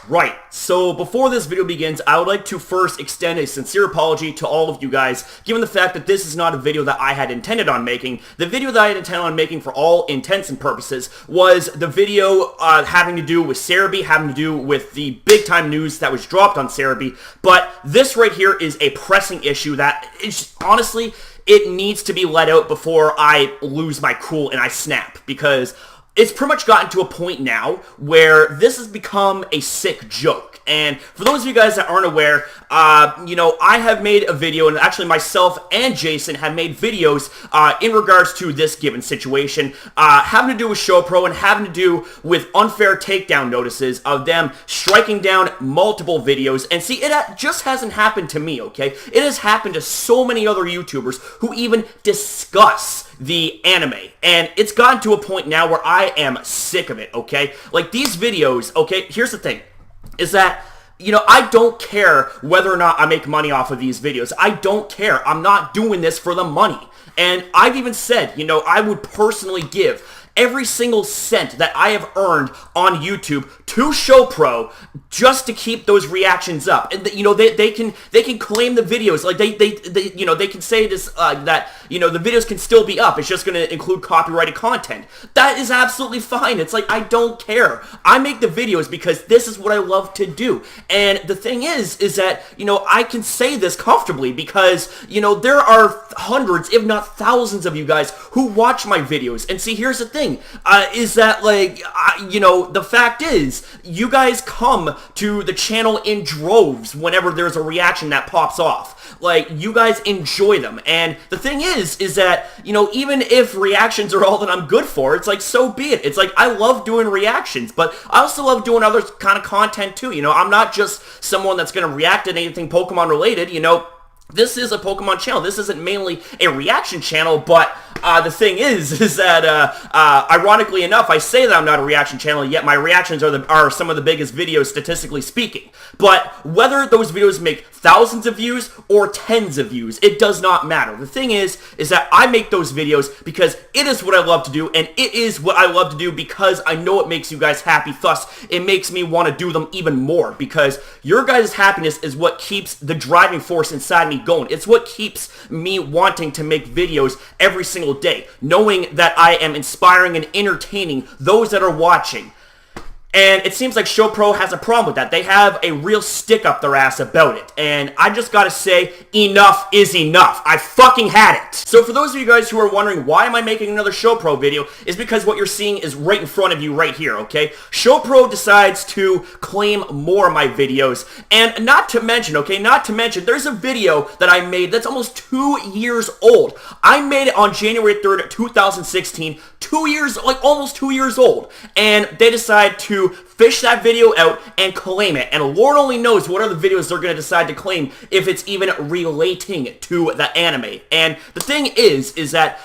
Right, so before this video begins, I would like to first extend a sincere apology to all of you guys, given the fact that this is not a video that I had intended on making. The video that I had intended on making for all intents and purposes was the video having to do with Cerebi, having to do with the big-time news that was dropped on Cerebi, but this right here is a pressing issue that is, honestly, it needs to be let out before I lose my cool and I snap, because it's pretty much gotten to a point now where this has become a sick joke. And for those of you guys that aren't aware, I have made a video, and actually myself and Jason have made videos in regards to this given situation, having to do with Shopro and having to do with unfair takedown notices of them striking down multiple videos. And see, it just hasn't happened to me, okay? It has happened to so many other YouTubers who even discuss the anime, and it's gotten to a point now where I am sick of it, okay? Like, these videos, okay, here's the thing, is that, I don't care whether or not I make money off of these videos. I don't care. I'm not doing this for the money. And I've even said, I would personally give every single cent that I have earned on YouTube to Shopro just to keep those reactions up. And they can claim the videos, like they can say this that the videos can still be up. It's just going to include copyrighted content. That is absolutely fine. It's like, I don't care. I make the videos because this is what I love to do. And the thing is that I can say this comfortably because there are hundreds, if not thousands, of you guys who watch my videos. And see, here's the thing. Is that, like, the fact is, you guys come to the channel in droves whenever there's a reaction that pops off. Like, you guys enjoy them. And the thing is that, even if reactions are all that I'm good for, it's like, so be it. It's like, I love doing reactions, but I also love doing other kind of content too. I'm not just someone that's going to react to anything Pokemon related, This is a Pokemon channel. This isn't mainly a reaction channel, but the thing is that, ironically enough, I say that I'm not a reaction channel, yet my reactions are some of the biggest videos, statistically speaking. But whether those videos make thousands of views or tens of views, it does not matter. The thing is that I make those videos because it is what I love to do, and it is what I love to do because I know it makes you guys happy. Thus, it makes me want to do them even more, because your guys' happiness is what keeps the driving force inside me going. It's what keeps me wanting to make videos every single day, knowing that I am inspiring and entertaining those that are watching. And it seems like Shopro has a problem with that. They have a real stick up their ass about it. And I just gotta say, enough is enough. I fucking had it. So for those of you guys who are wondering why am I making another Shopro video, is because what you're seeing is right in front of you right here, okay? Shopro decides to claim more of my videos. And not to mention, there's a video that I made that's almost 2 years old. I made it on January 3rd, 2016. 2 years, like almost 2 years old. And they decide to fish that video out and claim it. And Lord only knows what other videos they're going to decide to claim if it's even relating to the anime. And the thing is that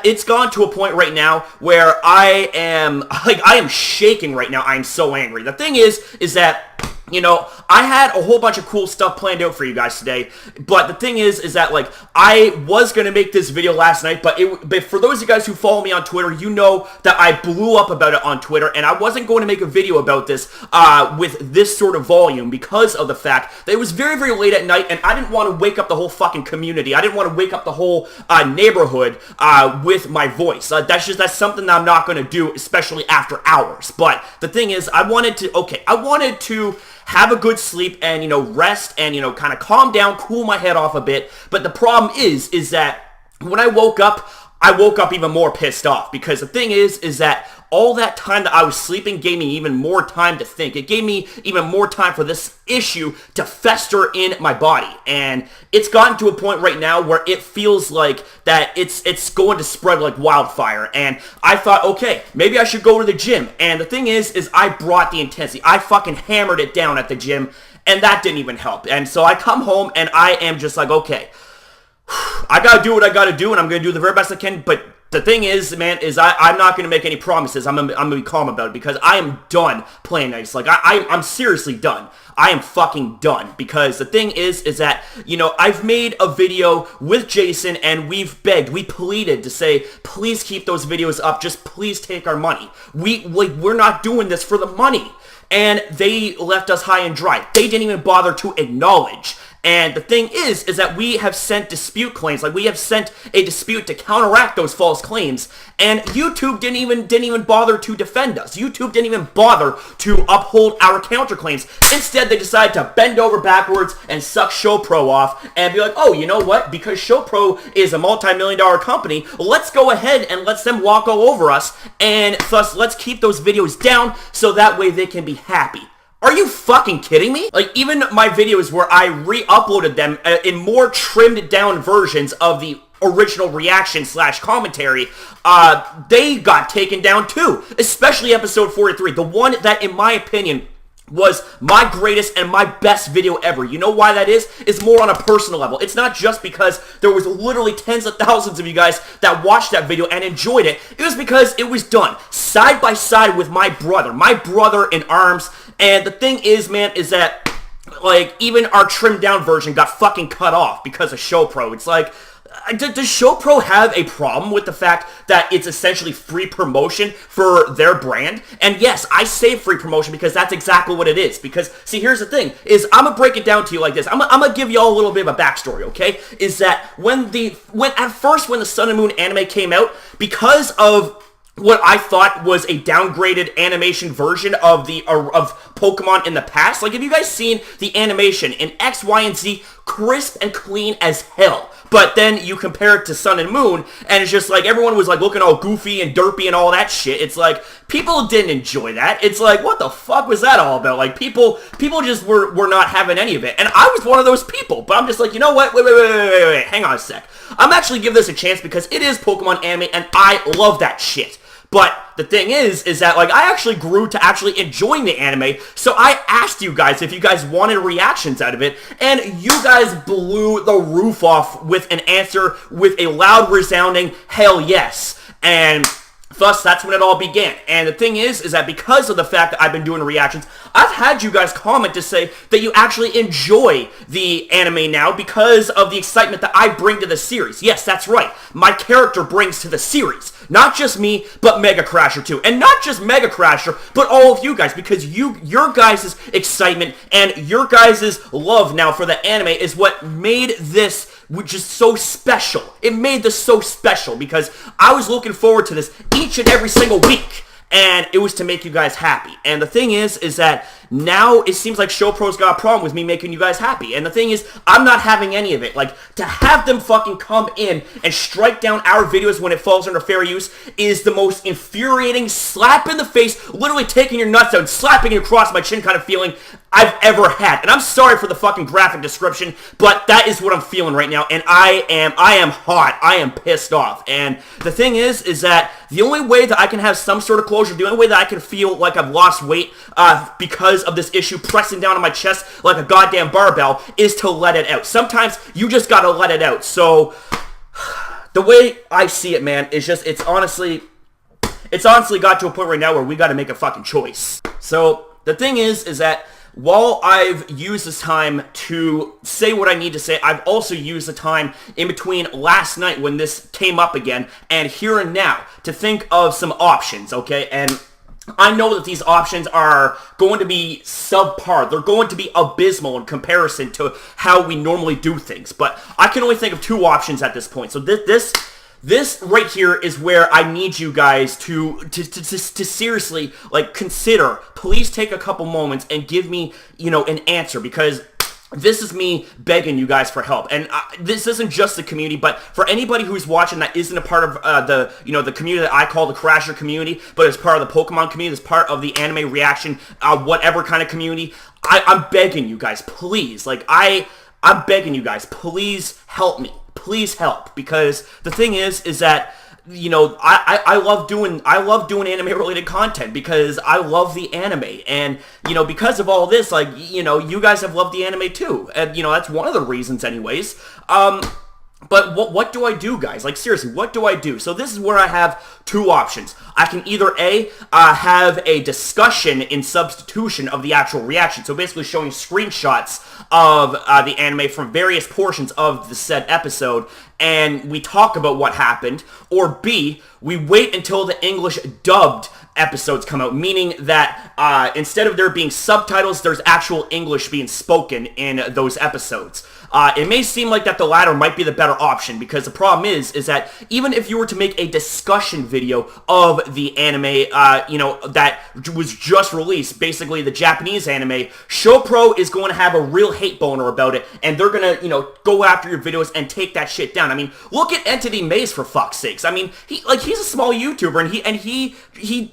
it's gone to a point right now where I am shaking right now. I am so angry. The thing is that I had a whole bunch of cool stuff planned out for you guys today, but the thing is that, like, I was going to make this video last night, but for those of you guys who follow me on Twitter, you know that I blew up about it on Twitter, and I wasn't going to make a video about this with this sort of volume because of the fact that it was very, very late at night, and I didn't want to wake up the whole fucking community. I didn't want to wake up the whole neighborhood with my voice. That's something that I'm not going to do, especially after hours. But the thing is, I wanted to have a good sleep and, rest and, kind of calm down, cool my head off a bit. But the problem is that when I woke up even more pissed off, because the thing is that all that time that I was sleeping gave me even more time to think. It gave me even more time for this issue to fester in my body. And it's gotten to a point right now where it feels like that it's going to spread like wildfire. And I thought, okay, maybe I should go to the gym. And the thing is I brought the intensity. I fucking hammered it down at the gym, and that didn't even help. And so I come home and I am just like, okay, I gotta do what I gotta do, and I'm gonna do the very best I can. But the thing is, man, I'm not going to make any promises. I'm going to be calm about it, because I am done playing nice. Like, I'm seriously done. I am fucking done, because the thing is that, I've made a video with Jason, and we pleaded to say, please keep those videos up. Just please take our money. We're not doing this for the money. and they left us high and dry. They didn't even bother to acknowledge. And the thing is that we have sent dispute claims, like we have sent a dispute to counteract those false claims, and YouTube didn't even bother to defend us. YouTube didn't even bother to uphold our counterclaims. Instead, they decided to bend over backwards and suck Shopro off and be like, oh, you know what? Because Shopro is a multi-million-dollar company, let's go ahead and let them walk all over us, and thus let's keep those videos down so that way they can be happy. Are you fucking kidding me? Like, even my videos where I re-uploaded them in more trimmed down versions of the original reaction / commentary, they got taken down too. Especially episode 43, the one that, in my opinion, was my greatest and my best video ever. You know why that is? It's more on a personal level. It's not just because there was literally tens of thousands of you guys that watched that video and enjoyed it. It was because it was done side by side with my brother in arms. And the thing is, man, is that, like, even our trimmed down version got fucking cut off because of Shopro. It's like, does Shopro have a problem with the fact that it's essentially free promotion for their brand? And yes, I say free promotion because that's exactly what it is. Because, see, here's the thing, is I'm going to break it down to you like this. I'm going to give you all a little bit of a backstory, okay? Is that when the Sun and Moon anime came out, because of what I thought was a downgraded animation version of Pokemon in the past. Like, have you guys seen the animation in X, Y, and Z? Crisp and clean as hell. But then you compare it to Sun and Moon, and it's just like, everyone was like looking all goofy and derpy and all that shit. It's like, people didn't enjoy that. It's like, what the fuck was that all about? Like, people just were not having any of it. And I was one of those people, but I'm just like, you know what? Wait, hang on a sec. I'm actually giving this a chance because it is Pokemon anime, and I love that shit. But the thing is that, like, I actually grew to actually enjoying the anime, so I asked you guys if you guys wanted reactions out of it, and you guys blew the roof off with an answer with a loud, resounding hell yes. And thus, that's when it all began. And the thing is that because of the fact that I've been doing reactions, I've had you guys comment to say that you actually enjoy the anime now because of the excitement that I bring to the series. Yes, that's right. My character brings to the series. Not just me, but MegaCrasher too. And not just MegaCrasher, but all of you guys, because your guys' excitement and your guys' love now for the anime is what made this which is so special. It made this so special because I was looking forward to this each and every single week, and it was to make you guys happy. And the thing is that now it seems like Shopro's got a problem with me making you guys happy. And the thing is, I'm not having any of it. Like, to have them fucking come in and strike down our videos when it falls under fair use is the most infuriating slap in the face, literally taking your nuts out and slapping it across my chin kind of feeling I've ever had. And I'm sorry for the fucking graphic description, but that is what I'm feeling right now, and I am hot. I am pissed off. And the thing is that the only way that I can have some sort of closure, the only way that I can feel like I've lost weight because of this issue pressing down on my chest like a goddamn barbell, is to let it out. Sometimes you just gotta let it out. So the way I see it, man, is just, it's honestly got to a point right now where we gotta make a fucking choice. So the thing is that while I've used this time to say what I need to say, I've also used the time in between last night when this came up again and here and now to think of some options, okay? And I know that these options are going to be subpar. They're going to be abysmal in comparison to how we normally do things. But I can only think of two options at this point. So this right here is where I need you guys to seriously, like, consider. Please take a couple moments and give me, an answer, because this is me begging you guys for help. And this isn't just the community, but for anybody who's watching that isn't a part of the community that I call the Crasher community, but is part of the Pokemon community, is part of the anime reaction, whatever kind of community, I'm begging you guys, please. Like, I'm begging you guys, please help me. Please help, because the thing is that, I love doing anime related content because I love the anime, and because of all this, like, you guys have loved the anime too, and that's one of the reasons anyways. But what do I do, guys? Like, seriously, what do I do? So this is where I have two options. I can either have a discussion in substitution of the actual reaction, so basically showing screenshots of the anime from various portions of the said episode, and we talk about what happened, or B, we wait until the English dubbed episodes come out, meaning that instead of there being subtitles, there's actual English being spoken in those episodes. It may seem like that the latter might be the better option, because the problem is that even if you were to make a discussion video of the anime, that was just released, basically the Japanese anime, Shopro is going to have a real hate boner about it, and they're going to, go after your videos and take that shit down. I mean, look at Entity Maze, for fuck's sakes. I mean, he's a small YouTuber, and he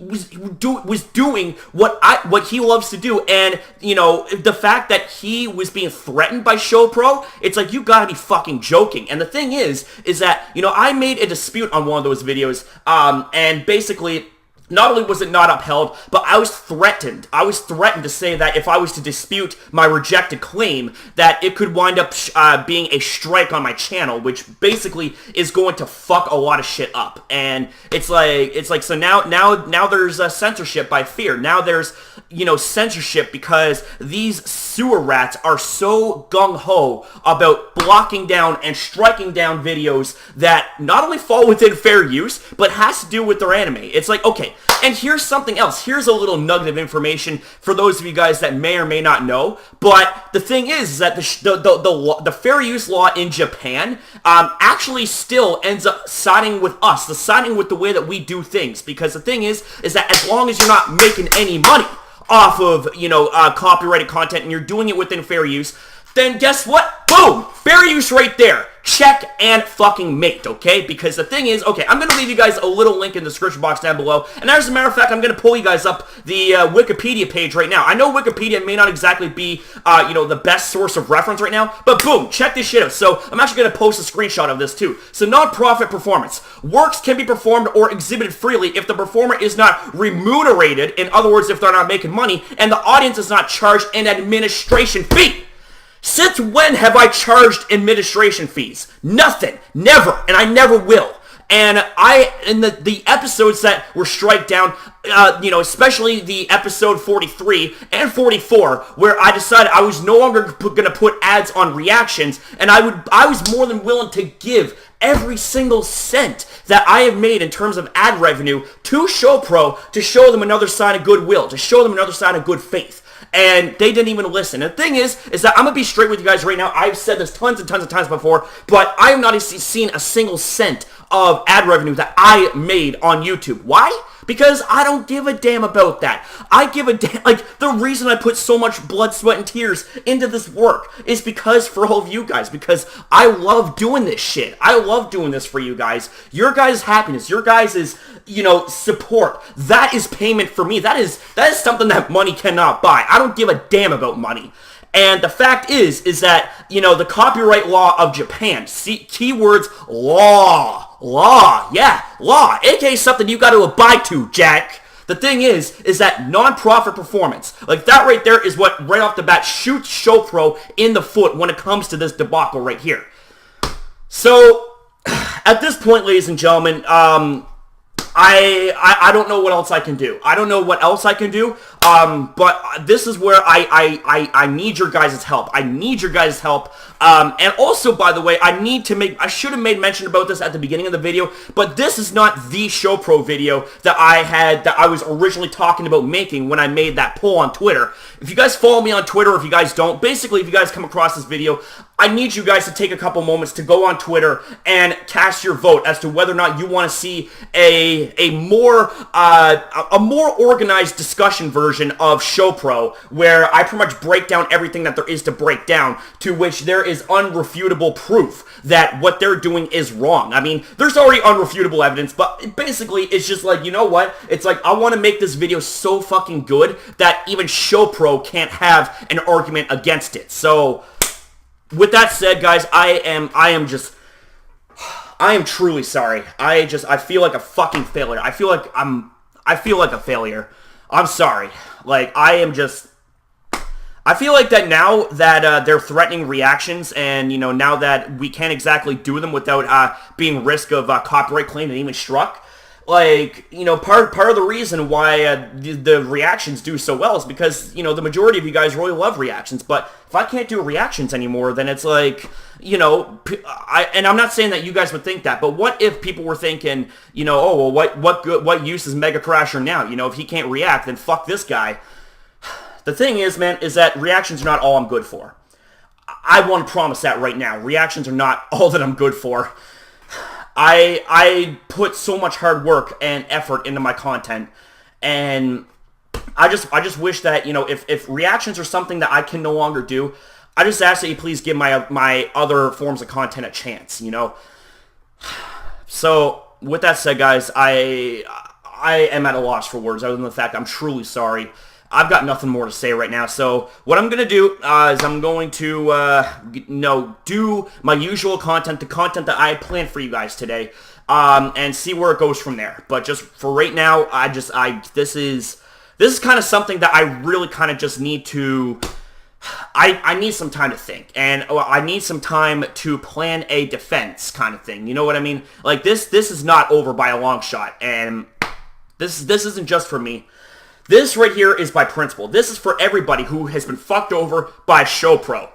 was doing what he loves to do, and, the fact that he was being threatened by Shopro, it's like, you gotta be fucking joking. And the thing is that, I made a dispute on one of those videos, and basically, not only was it not upheld, but I was threatened. I was threatened to say that if I was to dispute my rejected claim, that it could wind up being a strike on my channel, which basically is going to fuck a lot of shit up. And it's like so now there's censorship by fear. Now there's censorship because these sewer rats are so gung-ho about blocking down and striking down videos that not only fall within fair use, but has to do with their anime. It's like, okay, and here's something else. Here's a little nugget of information for those of you guys that may or may not know. But the thing is that the fair use law in Japan actually still ends up siding with us, siding with the way that we do things. Because the thing is that as long as you're not making any money off of, copyrighted content and you're doing it within fair use, then guess what? Boom! Fair use right there. Check and fucking mate, okay? Because the thing is, okay, I'm going to leave you guys a little link in the description box down below. And as a matter of fact, I'm going to pull you guys up the Wikipedia page right now. I know Wikipedia may not exactly be, the best source of reference right now, but boom, check this shit out. So I'm actually going to post a screenshot of this too. So non-profit performance. Works can be performed or exhibited freely if the performer is not remunerated, in other words, if they're not making money, and the audience is not charged an administration fee. Since when have I charged administration fees? Nothing. Never. And I never will. And in the episodes that were strike down, especially the episode 43 and 44, where I decided I was no longer going to put ads on reactions, and I was more than willing to give every single cent that I have made in terms of ad revenue to Shopro to show them another sign of goodwill, to show them another sign of good faith. And they didn't even listen. And the thing is that I'm going to be straight with you guys right now. I've said this tons and tons of times before, but I have not seen a single cent of ad revenue that I made on YouTube. Why? Because I don't give a damn about that. I give a damn, the reason I put so much blood, sweat, and tears into this work is because for all of you guys, because I love doing this shit. I love doing this for you guys. Your guys' happiness, your guys' support, that is payment for me. That is something that money cannot buy. I don't give a damn about money. And the fact is that, the copyright law of Japan, see, keywords, law, yeah, law, aka something you got to abide to, Jack. The thing is that non-profit performance, like that right there is what right off the bat shoots Shopro in the foot when it comes to this debacle right here. So, at this point, ladies and gentlemen, I don't know what else I can do. I don't know what else I can do, but this is where I need your guys' help. I need your guys' help. And also, by the way, I should have made mention about this at the beginning of the video, but this is not the Shopro video that I was originally talking about making when I made that poll on Twitter. If you guys follow me on Twitter, or if you guys don't, basically, if you guys come across this video, I need you guys to take a couple moments to go on Twitter and cast your vote as to whether or not you want to see a more organized discussion version of Shopro, where I pretty much break down everything that there is to break down, to which there is unrefutable proof that what they're doing is wrong. I mean, there's already unrefutable evidence, but basically, it's just like, you know what? It's like, I want to make this video so fucking good that even Shopro can't have an argument against it. So, with that said, guys, I am truly sorry. I feel like a fucking failure. I feel like a failure. I'm sorry. I feel like that now that they're threatening reactions, and now that we can't exactly do them without being risk of copyright claim and even struck. like, you know, part of the reason why the reactions do so well is because, you know, the majority of you guys really love reactions. But if I can't do reactions anymore, then it's like, you know, and I'm not saying that you guys would think that, but what if people were thinking, you know, oh, well, what use is MegaCrasher now? You know, if he can't react, then fuck this guy. The thing is, man, is that reactions are not all I'm good for. I want to promise that right now. Reactions are not all that I'm good for. I put so much hard work and effort into my content, and I just wish that, you know, if reactions are something that I can no longer do, I just ask that you please give my other forms of content a chance, you know. So with that said, guys, I am at a loss for words, other than the fact I'm truly sorry. I've got nothing more to say right now. So what I'm going to do is I'm going to, do my usual content, the content that I had planned for you guys today, and see where it goes from there. But just for right now, this is kind of something that I really kind of just need to, I need some time to think, and I need some time to plan a defense kind of thing. You know what I mean? Like this is not over by a long shot, and this isn't just for me. This right here is by principle. This is for everybody who has been fucked over by Shopro.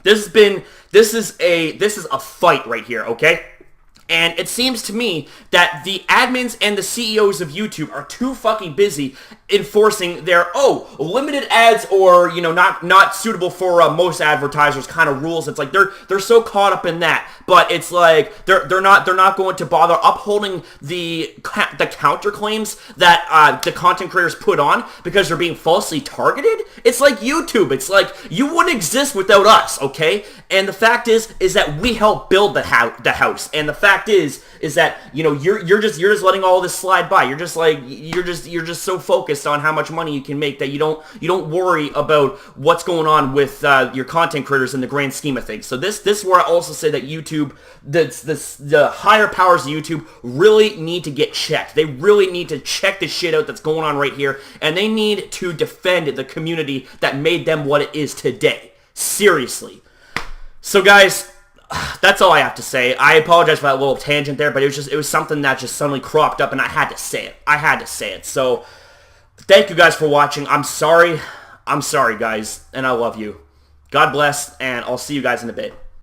This is a fight right here, okay? And it seems to me that the admins and the CEOs of YouTube are too fucking busy enforcing their, limited ads, or, you know, not suitable for most advertisers kind of rules. It's like they're so caught up in that, but it's like they're not going to bother upholding the counterclaims that the content creators put on because they're being falsely targeted. It's like YouTube. It's like you wouldn't exist without us, okay? And the fact is that we help build the house. And the fact is that, you know, you're just letting all this slide by. You're just so focused on how much money you can make that you don't worry about what's going on with your content creators in the grand scheme of things. So this is where I also say that YouTube, the higher powers of YouTube really need to get checked. They really need to check the shit out that's going on right here, and they need to defend the community that made them what it is today. Seriously. So guys, that's all I have to say. I apologize for that little tangent there, but it was something that just suddenly cropped up, and I had to say it. So thank you guys for watching. I'm sorry guys, and I love you. God bless, and I'll see you guys in a bit.